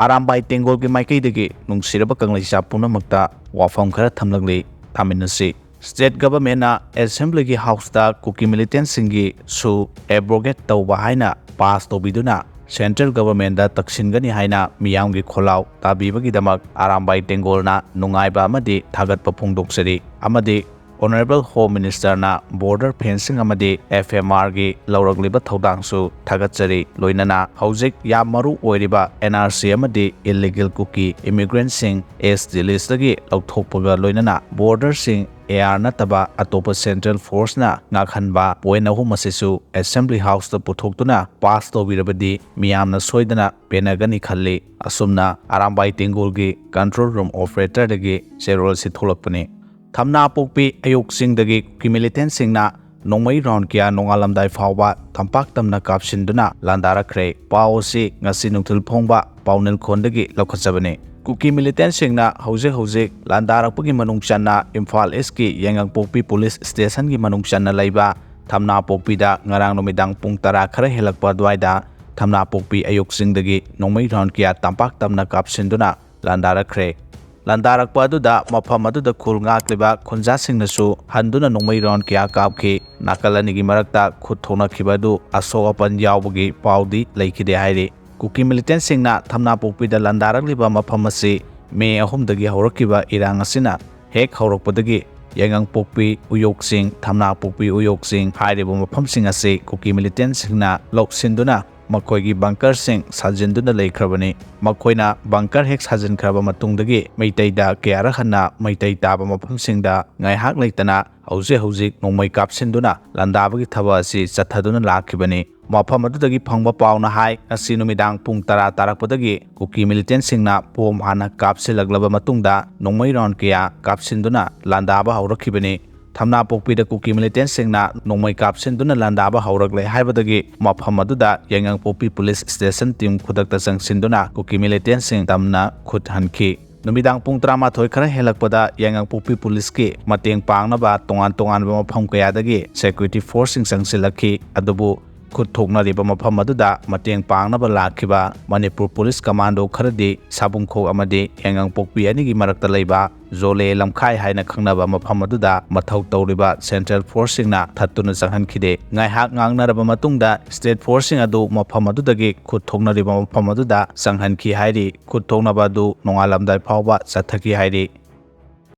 ꯑꯔꯥꯝꯕꯥꯏ ꯇꯦꯡꯒꯣꯜꯒꯤ ꯃꯥꯏꯀꯩꯗꯒꯤ ꯅꯨꯡꯁꯤꯔꯕ ꯀꯪꯂꯩꯁꯥ ꯄꯨꯝꯅꯃꯛꯇ ꯋꯥꯐꯝ ꯈꯔ ꯊꯝꯂꯛꯂꯤ ꯊꯥꯃꯤꯟꯅꯁꯤ꯫ ꯁ꯭ꯇꯦꯠ ꯒꯚꯔꯟꯃꯦꯟꯠꯅ ꯑꯦꯁꯦꯝꯕ꯭ꯂꯤꯒꯤ ꯍꯥꯎꯁꯇ ꯀꯨꯀꯤ ꯃꯤꯂꯤꯇꯦꯟꯠꯁꯤꯡꯒꯤ ꯁꯨ ꯑꯦꯕ꯭ꯔꯣꯒꯦꯠ ꯇꯧꯕ ꯍꯥꯏꯅ ꯄꯥꯁ ꯇꯧꯕꯤꯗꯨꯅ ꯁꯦꯟꯇ꯭ꯔꯦꯜ ꯒꯚꯔꯟꯃꯦꯟꯠꯗ ꯇꯛꯁꯤꯟꯒꯅꯤ ꯍꯥꯏꯅ ꯃꯤꯌꯥꯝꯒꯤ ꯈꯣꯜꯂꯥꯎ ꯇꯥꯕꯤꯕꯒꯤꯗꯃꯛ ꯑꯔꯥꯝꯕꯥꯏ ꯇꯦꯡꯒꯣꯜꯅ ꯅꯨꯡꯉꯥꯏꯕ ꯑꯃꯗꯤ ꯊꯥꯒꯠꯄ ꯐꯣꯡꯗꯣꯛꯆꯔꯤ ꯑꯃꯗꯤ ꯑꯣꯅꯔꯦꯕꯜ ꯍꯣꯝ ꯃꯤꯅꯤꯁꯇꯔꯅ ꯕꯣꯔꯗꯔ ꯐꯦꯟꯁꯤꯡ ꯑꯃꯗꯤ FMRꯒꯤ ꯂꯧꯔꯛꯂꯤꯕ ꯊꯧꯗꯥꯡꯁꯨ ꯊꯥꯒꯠꯆꯔꯤ ꯂꯣꯏꯅꯅ ꯍꯧꯖꯤꯛ ꯌꯥꯝ ꯃꯔꯨ ꯑꯣꯏꯔꯤꯕ NRC ꯑꯃꯗꯤ ꯏꯜꯂꯤꯒꯦꯜ ꯀꯨꯀꯤ ꯏꯃꯤꯒ꯭ꯔꯦꯟꯠꯁꯤꯡ ST ꯂꯤꯁꯇꯒꯤ ꯂꯧꯊꯣꯛꯄꯒ ꯂꯣꯏꯅꯅ ꯕꯣꯔꯗꯔꯁꯤꯡ AR ꯅꯠꯇꯕ ꯑꯇꯣꯞꯄ ꯁꯦꯟꯇ꯭ꯔꯦꯜ ꯐꯣꯔꯁꯅ ꯉꯥꯛꯍꯟꯕ ꯄꯣꯏꯟꯠ ꯑꯍꯨꯝ ꯑꯁꯤꯁꯨ ꯑꯦꯁꯦꯝꯕ꯭ꯂꯤ ꯍꯥꯎꯁꯇ ꯄꯨꯊꯣꯛꯇꯨꯅ ꯄꯥꯁ ꯇꯧꯕꯤꯔꯕꯗꯤ ꯃꯤꯌꯥꯝꯅ ꯁꯣꯏꯗꯅ ꯄꯦꯟꯅꯒꯅꯤ ꯈꯜꯂꯤ꯫ ꯑꯁꯨꯝꯅ ꯑꯔꯥꯝꯕꯥꯏ ꯇꯦꯡꯒꯣꯜꯒꯤ ꯀꯟꯇ꯭ꯔꯣꯜ ꯔꯨꯝ ꯑꯣꯄꯔꯦꯇꯔꯗꯒꯤ ꯆꯦꯔꯣꯜ ꯑꯁꯤ ꯊꯣꯛꯂꯛꯄꯅꯤ꯫ ꯊꯝꯅꯥꯄꯣꯛꯄꯤ ꯑꯌꯣꯛꯆꯤꯡꯗꯒꯤ ꯀꯨꯀꯤ ꯃꯤꯂꯤꯇꯦꯟꯠꯁꯤꯡꯅ ꯅꯣꯡꯃꯩ ꯔꯥꯎꯟ ꯀꯌꯥ ꯅꯣꯡꯉꯥꯜꯂꯝꯗꯥꯏ ꯐꯥꯎꯕ ꯇꯝꯄꯥꯛꯇꯝꯅ ꯀꯥꯞꯁꯤꯟꯗꯨꯅ ꯂꯥꯟꯗꯥꯔꯛꯈ꯭ꯔꯦ꯫ ꯄꯥꯎ ꯑꯁꯤ ꯉꯁꯤ ꯅꯨꯡꯊꯤꯜ ꯐꯣꯡꯕ ꯄꯥꯎꯅꯤꯜꯈꯣꯟꯗꯒꯤ ꯂꯧꯈꯠꯆꯕꯅꯤ꯫ ꯀꯨꯀꯤ ꯃꯤꯂꯤꯇꯦꯟꯠꯁꯤꯡꯅ ꯍꯧꯖꯤꯛ ꯂꯥꯟꯗꯥꯔꯛꯄꯒꯤ ꯃꯅꯨꯡ ꯆꯟꯅ ꯏꯝꯐꯥꯜ ꯏꯁꯀꯤ ꯌꯥꯏꯉꯪꯄꯣꯛꯄꯤ ꯄꯨꯂꯤꯁ ꯁ꯭ꯇꯦꯁꯟꯒꯤ ꯃꯅꯨꯡ ꯆꯟꯅ ꯂꯩꯕ ꯊꯝꯅꯥꯄꯣꯛꯄꯤꯗ ꯉꯔꯥꯡ ꯅꯨꯃꯤꯗꯥꯡ ꯄꯨꯡ 10 ꯈꯔ ꯍꯦꯜꯂꯛꯄ ꯑꯗꯨꯋꯥꯏꯗ ꯊꯝꯅꯥꯄꯣꯛꯄꯤ ꯑꯌꯣꯛꯆꯤꯡꯗꯒꯤ ꯅꯣꯡꯃꯩ ꯔꯥꯎꯟ ꯀꯌꯥ ꯇꯝꯄꯥꯛꯇꯝꯅ ꯀꯥꯞꯁꯤꯟꯗꯨꯅ ꯂꯥꯟꯗꯥꯔꯛꯈ꯭ꯔꯦ꯫ ꯂꯥꯟꯗꯥꯔꯛꯄ ꯑꯗꯨꯗ ꯃꯐꯝ ꯑꯗꯨꯗ ꯈꯨꯜ ꯉꯥꯛꯂꯤꯕ ꯈꯨꯟꯖꯥꯁꯤꯡꯅꯁꯨ ꯍꯟꯗꯨꯅ ꯅꯣꯡꯃꯩ ꯔꯥꯎꯟ ꯀꯌꯥ ꯀꯥꯞꯈꯤ꯫ ꯅꯥꯀꯜ ꯑꯅꯤꯒꯤ ꯃꯔꯛꯇ ꯈꯨꯠ ꯊꯣꯛꯅꯈꯤꯕ ꯑꯗꯨ ꯑꯁꯣꯛ ꯑꯄꯟ ꯌꯥꯎꯕꯒꯤ ꯄꯥꯎꯗꯤ ꯂꯩꯈꯤꯗꯦ ꯍꯥꯏꯔꯤ꯫ ꯀꯨꯀꯤ ꯃꯤꯂꯤꯇꯦꯟꯠꯁꯤꯡꯅ ꯊꯝꯅꯥꯄꯣꯛꯄꯤꯗ ꯂꯥꯟꯗꯥꯔꯛꯂꯤꯕ ꯃꯐꯝ ꯑꯁꯤ ꯃꯦ 3ꯗꯒꯤ ꯍꯧꯔꯛꯈꯤꯕ ꯏꯔꯥꯡ ꯑꯁꯤꯅ ꯍꯦꯛ ꯍꯧꯔꯛꯄꯗꯒꯤ ꯌꯥꯏꯉꯪꯄꯣꯛꯄꯤ ꯎꯌꯣꯛꯆꯤꯡ ꯊꯝꯅꯥꯄꯣꯛꯄꯤ ꯎꯌꯣꯛꯆꯤꯡ ꯍꯥꯏꯔꯤꯕ ꯃꯐꯝꯁꯤꯡ ꯑꯁꯤ ꯀꯨꯀꯤ ꯃꯤꯂꯤꯇꯦꯟꯠꯁꯤꯡꯅ ꯂꯧꯁꯤꯟꯗꯨꯅ ꯃꯈꯣꯏꯒꯤ ꯕꯪꯀꯔꯁꯤꯡ ꯁꯥꯖꯤꯟꯗꯨꯅ ꯂꯩꯈ꯭ꯔꯕꯅꯤ꯫ ꯃꯈꯣꯏꯅ ꯕꯪꯀꯔ ꯍꯦꯛ ꯁꯥꯖꯤꯟꯈ꯭ꯔꯕ ꯃꯇꯨꯡꯗꯒꯤ ꯃꯩꯇꯩꯗ ꯀꯌꯥꯔꯛ ꯍꯟꯅ ꯃꯩꯇꯩ ꯇꯥꯕ ꯃꯐꯝꯁꯤꯡꯗ ꯉꯥꯏꯍꯥꯛ ꯂꯩꯇꯅ ꯍꯧꯖꯤꯛ ꯅꯣꯡꯃꯩ ꯀꯥꯞꯁꯤꯟꯗꯨꯅ ꯂꯥꯟꯗꯥꯕꯒꯤ ꯊꯕꯛ ꯑꯁꯤ ꯆꯠꯊꯗꯨꯅ ꯂꯥꯛꯈꯤꯕꯅꯤ꯫ ꯃꯐꯝ ꯑꯗꯨꯗꯒꯤ ꯐꯪꯕ ꯄꯥꯎꯅ ꯍꯥꯏ ꯉꯁꯤ ꯅꯨꯃꯤꯗꯥꯡ ꯄꯨꯡ 10 ꯇꯥꯔꯛꯄꯗꯒꯤ ꯀꯨꯀꯤ ꯃꯤꯂꯤꯇꯦꯟꯠꯁꯤꯡꯅ ꯕꯣꯝ ꯍꯥꯟꯅ ꯀꯥꯞꯁꯤꯜꯂꯛꯂꯕ ꯃꯇꯨꯡꯗ ꯅꯣꯡꯃꯩ ꯔꯥꯎꯟ ꯀꯌꯥ ꯀꯥꯞꯁꯤꯟꯗꯨꯅ ꯂꯥꯟꯗꯥꯕ ꯍꯧꯔꯛꯈꯤꯕꯅꯤ꯫ ꯊꯝꯅꯥꯄꯣꯛꯄꯤꯗ ꯀꯨꯀꯤ ꯃꯤꯂꯤꯇꯦꯟꯠꯁꯤꯡꯅ ꯅꯣꯡꯃꯩ ꯀꯥꯞꯁꯤꯟꯗꯨꯅ ꯂꯥꯟꯗꯥꯕ ꯍꯧꯔꯛꯂꯦ ꯍꯥꯏꯕꯗꯒꯤ ꯃꯐꯝ ꯑꯗꯨꯗ ꯌꯥꯏꯉꯪꯄꯣꯛꯄꯤ ꯄꯨꯂꯤꯁ ꯁ꯭ꯇꯦꯁꯟ ꯇꯤꯝ ꯈꯨꯗꯛꯇ ꯆꯪꯁꯤꯟꯗꯨꯅ ꯀꯨꯀꯤ ꯃꯤꯂꯤꯇꯦꯟꯠꯁꯤꯡ ꯇꯝꯅ ꯈꯨꯠ ꯍꯟꯈꯤ꯫ ꯅꯨꯃꯤꯗꯥꯡ ꯄꯨꯡ 11 ꯈꯔ ꯍꯦꯜꯂꯛꯄꯗ ꯌꯥꯏꯉꯪꯄꯣꯛꯄꯤ ꯄꯨꯂꯤꯁꯀꯤ ꯃꯇꯦꯡ ꯄꯥꯡꯅꯕ ꯇꯣꯉꯥꯟꯕ ꯃꯐꯝ ꯀꯌꯥꯗꯒꯤ ꯁꯦꯀ꯭ꯌꯨꯔꯤꯇꯤ ꯐꯣꯔꯁꯁꯤꯡ ꯆꯪꯁꯤꯜꯂꯛꯈꯤ ꯑꯗꯨꯕꯨ ꯈꯨꯠ ꯊꯣꯛꯅꯔꯤꯕ ꯃꯐꯝ ꯑꯗꯨꯗ ꯃꯇꯦꯡ ꯄꯥꯡꯅꯕ ꯂꯥꯛꯈꯤꯕ ꯃꯅꯤꯄꯨꯔ ꯄꯨꯂꯤꯁ ꯀꯃꯥꯟꯗꯣ ꯈꯔꯗꯤ ꯁꯥꯕꯨꯡꯈꯣꯛ ꯑꯃꯗꯤ ꯌꯥꯏꯉꯪꯄꯣꯛꯄꯤ ꯑꯅꯤꯒꯤ ꯃꯔꯛꯇ ꯂꯩꯕ ꯖꯣꯂꯦ ꯂꯝꯈꯥꯏ ꯍꯥꯏꯅ ꯈꯪꯅꯕ ꯃꯐꯝ ꯑꯗꯨꯗ ꯃꯊꯧ ꯇꯧꯔꯤꯕ ꯁꯦꯟꯇ꯭ꯔꯦꯜ ꯐꯣꯔꯁꯁꯤꯡꯅ ꯊꯠꯇꯨꯅ ꯆꯪꯍꯟꯈꯤꯗꯦ꯫ ꯉꯥꯏꯍꯥꯛ ꯉꯥꯡꯅꯔꯕ ꯃꯇꯨꯡꯗ ꯁ꯭ꯇꯦꯠ ꯐꯣꯔꯁꯁꯤꯡ ꯑꯗꯨ ꯃꯐꯝ ꯑꯗꯨꯗꯒꯤ ꯈꯨꯠ ꯊꯣꯛꯅꯔꯤꯕ ꯃꯐꯝ ꯑꯗꯨꯗ ꯆꯪꯍꯟꯈꯤ ꯍꯥꯏꯔꯤ꯫ ꯈꯨꯠ ꯊꯣꯛꯅꯕ ꯑꯗꯨ ꯅꯣꯡꯉꯥꯜꯂꯝꯗꯥꯏ ꯐꯥꯎꯕ ꯆꯠꯊꯈꯤ ꯍꯥꯏꯔꯤ꯫